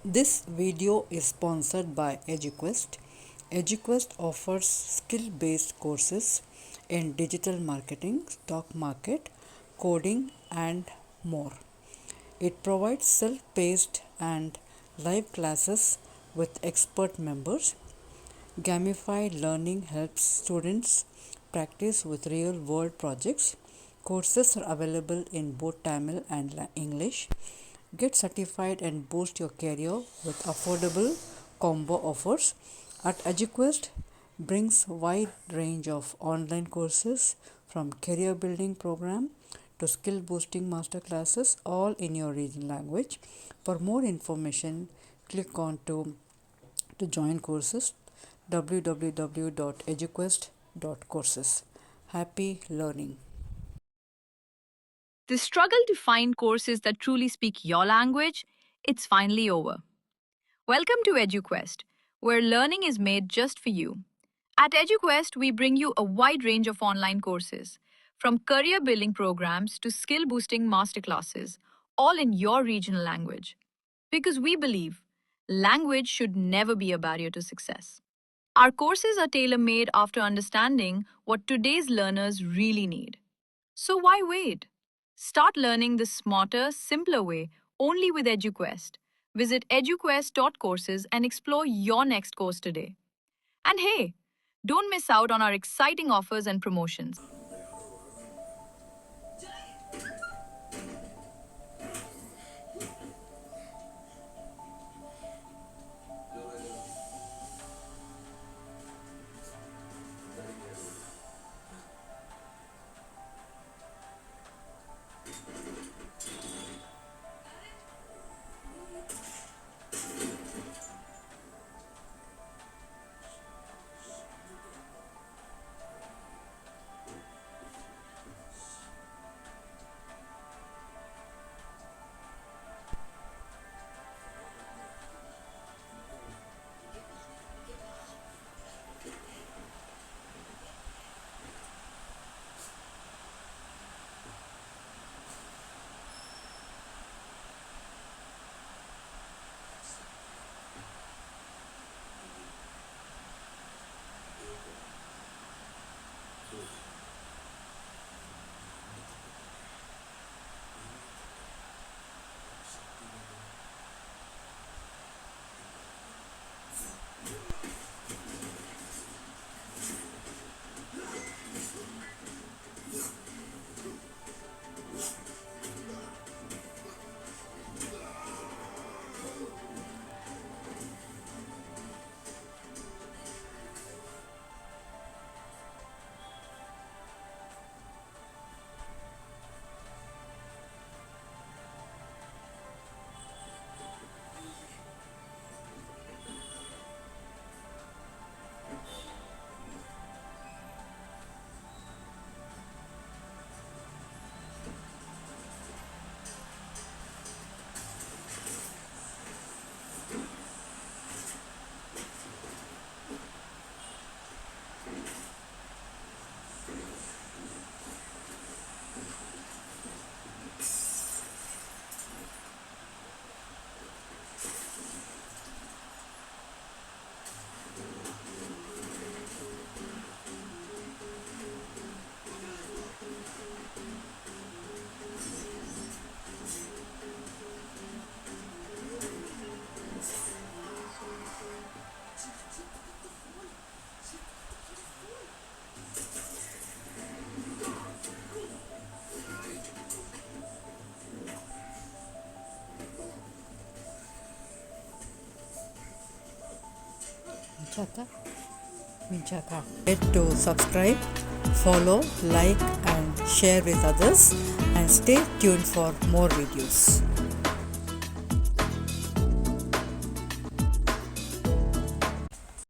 This video is sponsored by Eduquest. Eduquest offers skill-based courses in digital marketing, stock market, coding, and more. It provides self-paced and live classes with expert members. Gamified learning helps students practice with real world projects. Courses are available in both Tamil and English. Get certified and boost your career with affordable combo offers. At Eduquest brings wide range of online courses from career building program to skill boosting master classes all in your regional language. For more information, click on to join courses www.eduquest.courses. Happy learning. The struggle to find courses that truly speak your language, it's finally over. Welcome to Eduquest, where learning is made just for you. At Eduquest, we bring you a wide range of online courses, from career building programs to skill boosting masterclasses, all in your regional language. Because we believe language should never be a barrier to success. Our courses are tailor made after understanding what today's learners really need. So why wait? Start learning the smarter, simpler way only with Eduquest. Visit eduquest.courses and explore your next course today. And hey, don't miss out on our exciting offers and promotions. Hit to subscribe, follow, like, and share with others, and stay tuned for more videos.